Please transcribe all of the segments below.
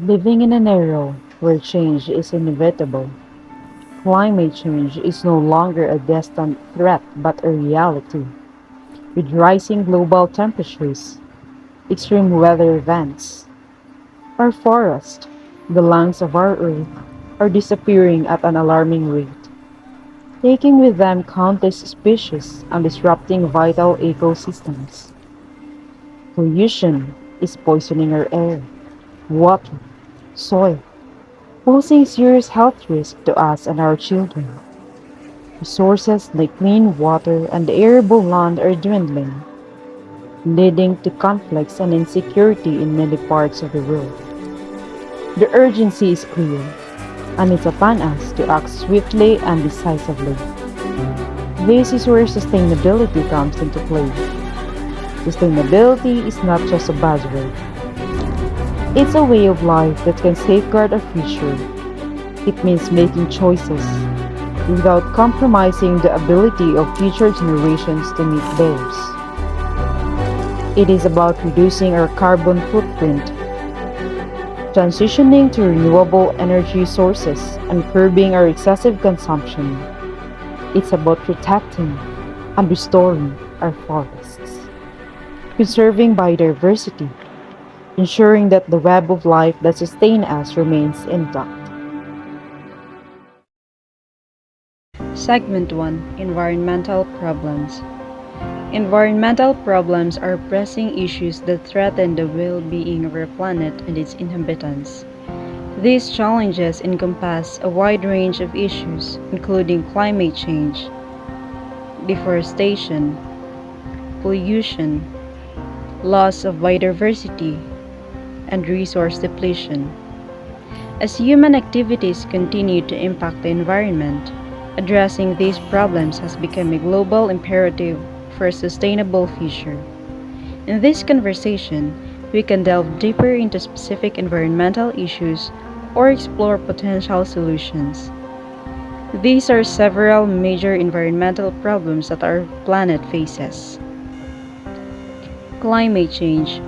Living in an era where change is inevitable, climate change is no longer a distant threat but a reality. With rising global temperatures, extreme weather events, our forests, the lungs of our earth, are disappearing at an alarming rate, taking with them countless species and disrupting vital ecosystems. Pollution is poisoning our air, water, soil, posing serious health risks to us and our children. Resources like clean water and arable land are dwindling, leading to conflicts and insecurity in many parts of the world. The urgency is clear, and it's upon us to act swiftly and decisively. This is where sustainability comes into play. Sustainability is not just a buzzword, it's a way of life that can safeguard our future. It means making choices without compromising the ability of future generations to meet theirs. It is about reducing our carbon footprint, transitioning to renewable energy sources, and curbing our excessive consumption. It's about protecting and restoring our forests, conserving biodiversity, ensuring that the web of life that sustains us remains intact. Segment 1: Environmental Problems. Environmental problems are pressing issues that threaten the well being of our planet and its inhabitants. These challenges encompass a wide range of issues, including climate change, deforestation, pollution, loss of biodiversity, and resource depletion. As human activities continue to impact the environment, addressing these problems has become a global imperative for a sustainable future. In this conversation, we can delve deeper into specific environmental issues or explore potential solutions. These are several major environmental problems that our planet faces. Climate change,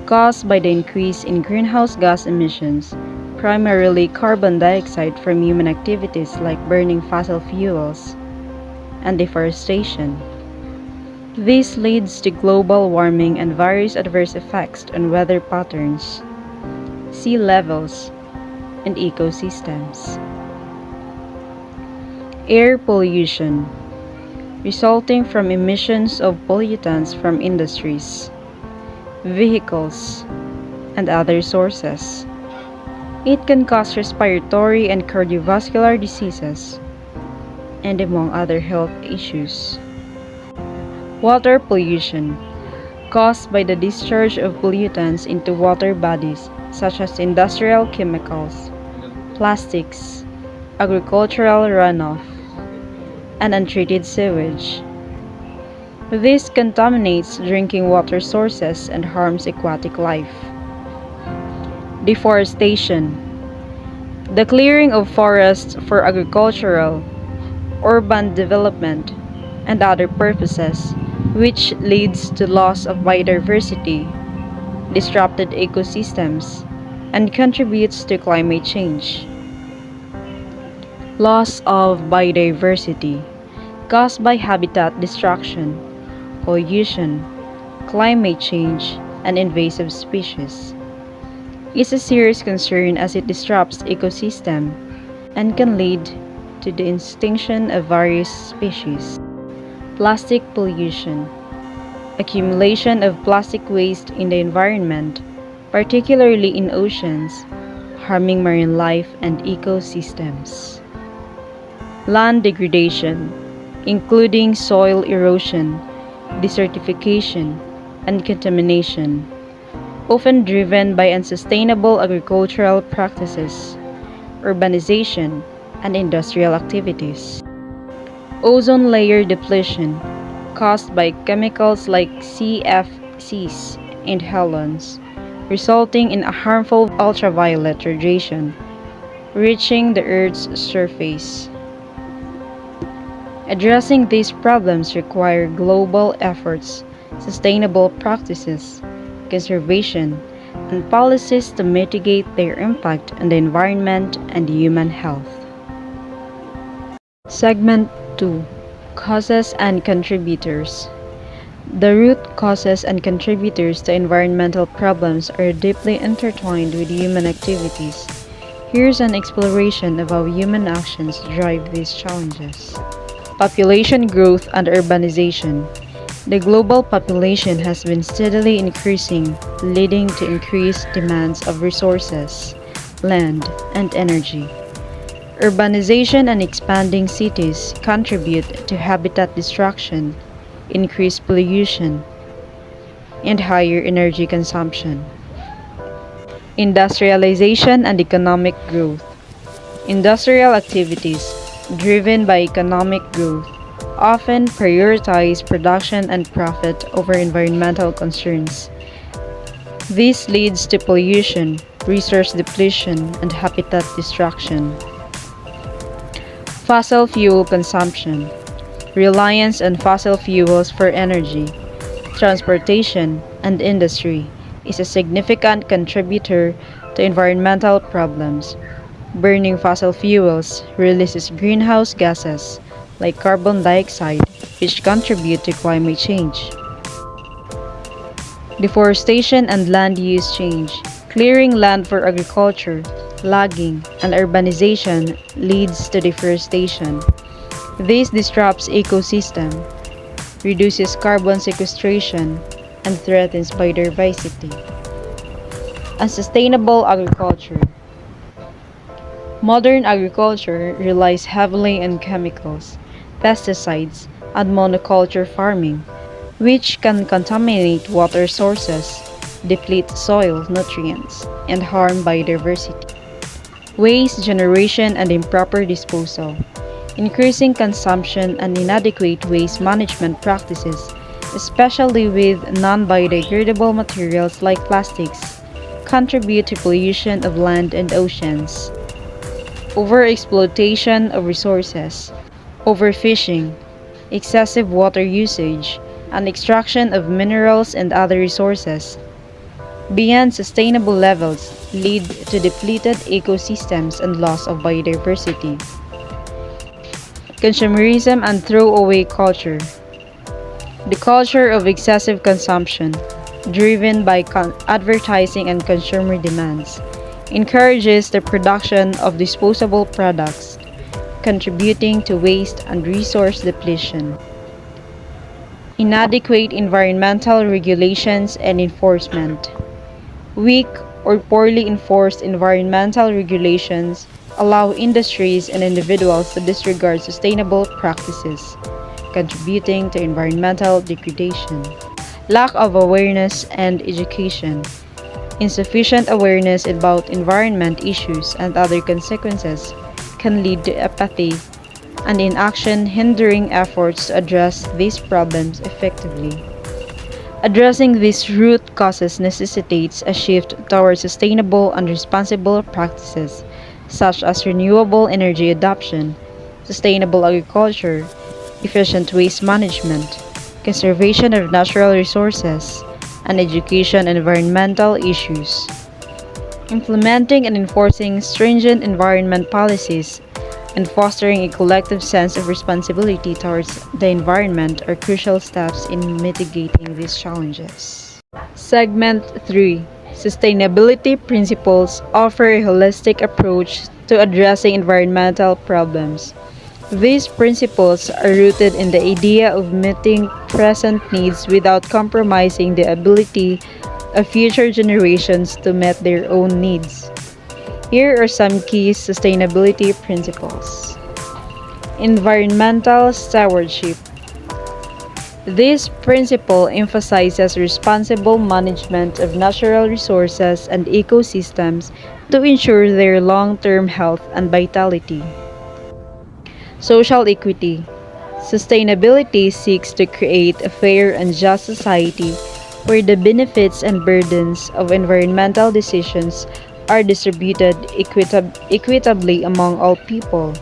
caused by the increase in greenhouse gas emissions, primarily carbon dioxide from human activities like burning fossil fuels and deforestation. This leads to global warming and various adverse effects on weather patterns, sea levels, and ecosystems. Air pollution, resulting from emissions of pollutants from industries, vehicles, and other sources. It can cause respiratory and cardiovascular diseases, and among other health issues. Water pollution, caused by the discharge of pollutants into water bodies such as industrial chemicals, plastics, agricultural runoff, and untreated sewage. This contaminates drinking water sources and harms aquatic life. Deforestation, the clearing of forests for agricultural, urban development, and other purposes, which leads to loss of biodiversity, disrupted ecosystems, and contributes to climate change. Loss of biodiversity, caused by habitat destruction, pollution, climate change, and invasive species, is a serious concern as it disrupts ecosystem and can lead to the extinction of various species. Plastic pollution, accumulation of plastic waste in the environment, particularly in oceans, harming marine life and ecosystems. Land degradation, including soil erosion, desertification, and contamination, often driven by unsustainable agricultural practices, urbanization, and industrial activities. Ozone layer depletion, caused by chemicals like CFCs and halons, resulting in a harmful ultraviolet radiation reaching the Earth's surface. Addressing these problems require global efforts, sustainable practices, conservation, and policies to mitigate their impact on the environment and human health. Segment 2: Causes and Contributors. The root causes and contributors to environmental problems are deeply intertwined with human activities. Here's an exploration of how human actions drive these challenges. Population growth and urbanization. The global population has been steadily increasing, leading to increased demands of resources, land, and energy. Urbanization and expanding cities contribute to habitat destruction, increased pollution, and higher energy consumption. Industrialization and economic growth. Industrial activities, driven by economic growth, often prioritize production and profit over environmental concerns. This leads to pollution, resource depletion, and habitat destruction. Fossil fuel consumption. Reliance on fossil fuels for energy, transportation, and industry is a significant contributor to environmental problems. Burning fossil fuels releases greenhouse gases like carbon dioxide, which contribute to climate change. Deforestation and land use change. Clearing land for agriculture, logging, and urbanization leads to deforestation. This disrupts ecosystem, reduces carbon sequestration, and threatens biodiversity. Unsustainable agriculture. Modern agriculture relies heavily on chemicals, pesticides, and monoculture farming, which can contaminate water sources, deplete soil nutrients, and harm biodiversity. Waste generation and improper disposal. Increasing consumption and inadequate waste management practices, especially with non-biodegradable materials like plastics, contribute to pollution of land and oceans. Overexploitation of resources, overfishing, excessive water usage, and extraction of minerals and other resources beyond sustainable levels lead to depleted ecosystems and loss of biodiversity. Consumerism and throwaway culture. The culture of excessive consumption, driven by advertising and consumer demands, encourages the production of disposable products, contributing to waste and resource depletion. Inadequate environmental regulations and enforcement. Weak or poorly enforced environmental regulations allow industries and individuals to disregard sustainable practices, contributing to environmental degradation. Lack of awareness and education. Insufficient awareness about environment issues and other consequences can lead to apathy and inaction, hindering efforts to address these problems effectively. Addressing these root causes necessitates a shift toward sustainable and responsible practices such as renewable energy adoption, sustainable agriculture, efficient waste management, conservation of natural resources, and education on environmental issues. Implementing and enforcing stringent environment policies and fostering a collective sense of responsibility towards the environment are crucial steps in mitigating these challenges. Segment 3: Sustainability principles offer a holistic approach to addressing environmental problems. These principles are rooted in the idea of meeting present needs without compromising the ability of future generations to meet their own needs. Here are some key sustainability principles. Environmental stewardship. This principle emphasizes responsible management of natural resources and ecosystems to ensure their long-term health and vitality. Social equity. Sustainability seeks to create a fair and just society where the benefits and burdens of environmental decisions are distributed equitably among all people,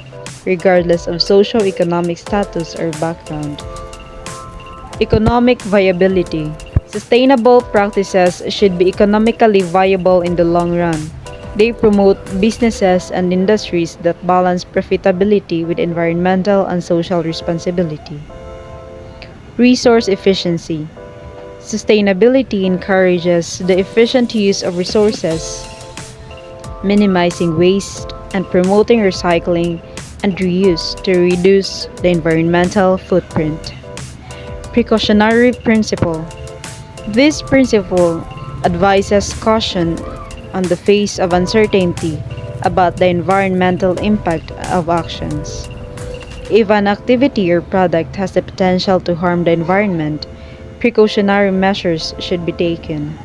regardless of socio-economic status or background. Economic viability. Sustainable practices should be economically viable in the long run. They promote businesses and industries that balance profitability with environmental and social responsibility. Resource efficiency. Sustainability encourages the efficient use of resources, minimizing waste and promoting recycling and reuse to reduce the environmental footprint. Precautionary principle. This principle advises caution on the face of uncertainty about the environmental impact of actions. If an activity or product has the potential to harm the environment, precautionary measures should be taken.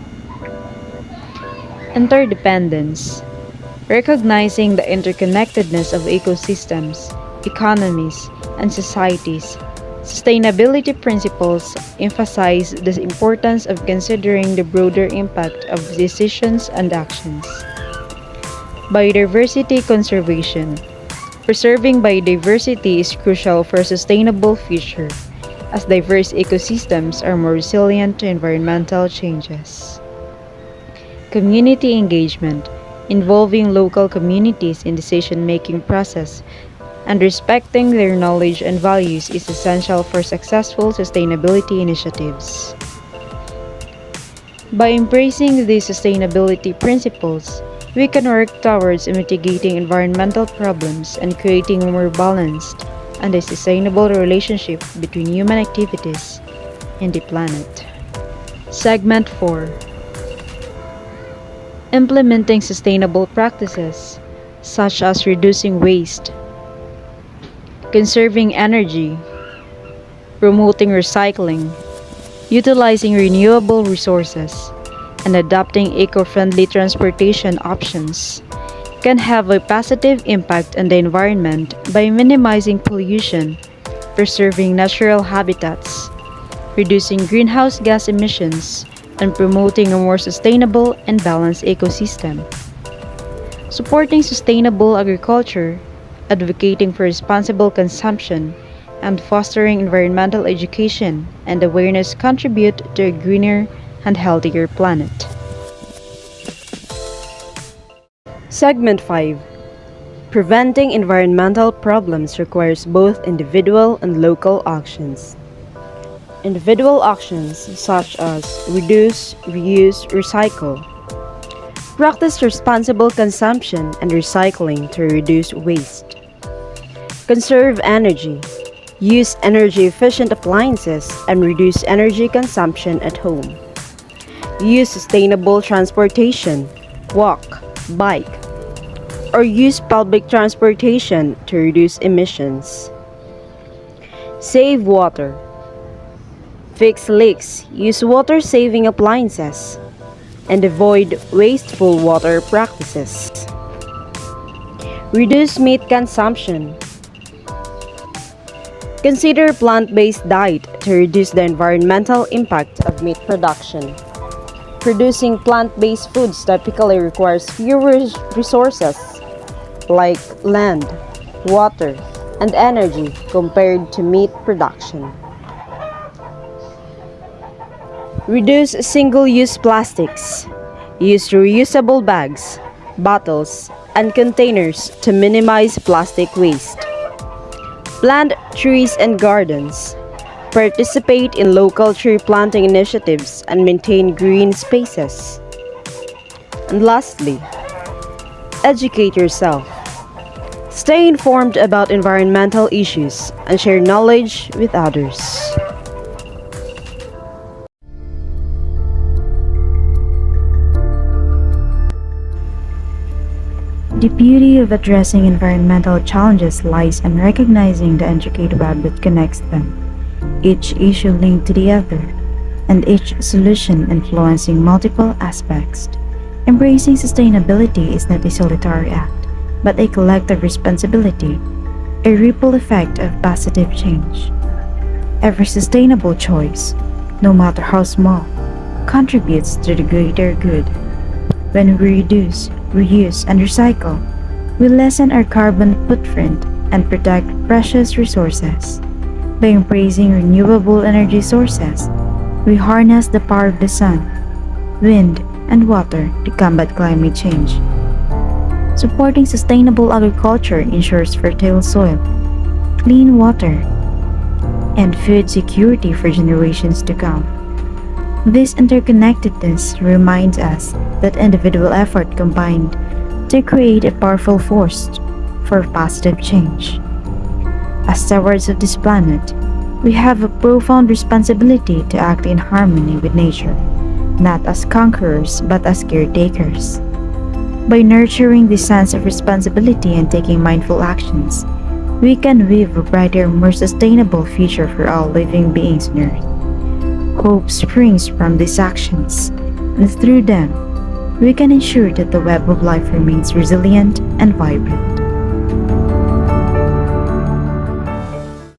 Interdependence. Recognizing the interconnectedness of ecosystems, economies, and societies, sustainability principles emphasize the importance of considering the broader impact of decisions and actions. Biodiversity conservation. Preserving biodiversity is crucial for a sustainable future, as diverse ecosystems are more resilient to environmental changes. Community engagement, involving local communities in decision-making process and respecting their knowledge and values is essential for successful sustainability initiatives. By embracing these sustainability principles, we can work towards mitigating environmental problems and creating a more balanced and a sustainable relationship between human activities and the planet. Segment 4. Implementing sustainable practices such as reducing waste, conserving energy, promoting recycling, utilizing renewable resources, and adopting eco-friendly transportation options can have a positive impact on the environment by minimizing pollution, preserving natural habitats, reducing greenhouse gas emissions, and promoting a more sustainable and balanced ecosystem. Supporting sustainable agriculture, advocating for responsible consumption, and fostering environmental education and awareness contribute to a greener and healthier planet. Segment 5. Preventing environmental problems requires both individual and local actions. Individual actions such as reduce, reuse, recycle. Practice responsible consumption and recycling to reduce waste. Conserve energy. Use energy-efficient appliances and reduce energy consumption at home. Use sustainable transportation, walk, bike, or use public transportation to reduce emissions. Save water. Fix leaks, use water-saving appliances, and avoid wasteful water practices. Reduce meat consumption. Consider plant-based diet to reduce the environmental impact of meat production. Producing plant-based foods typically requires fewer resources like land, water, and energy compared to meat production. Reduce single-use plastics. Use reusable bags, bottles, and containers to minimize plastic waste. Plant trees and gardens. Participate in local tree planting initiatives and maintain green spaces. And lastly, educate yourself. Stay informed about environmental issues and share knowledge with others. The beauty of addressing environmental challenges lies in recognizing the intricate web that connects them, each issue linked to the other, and each solution influencing multiple aspects. Embracing sustainability is not a solitary act, but a collective responsibility, a ripple effect of positive change. Every sustainable choice, no matter how small, contributes to the greater good. When we reduce, reuse, and recycle, we lessen our carbon footprint and protect precious resources. By embracing renewable energy sources, We harness the power of the sun, wind, and water to combat climate change. Supporting sustainable agriculture ensures fertile soil, clean water, and food security for generations to come. This interconnectedness reminds us that individual effort combined to create a powerful force for positive change. As stewards of this planet, we have a profound responsibility to act in harmony with nature, not as conquerors but as caretakers. By nurturing this sense of responsibility and taking mindful actions, we can weave a brighter, more sustainable future for all living beings on Earth. Hope springs from these actions, and through them, we can ensure that the web of life remains resilient and vibrant.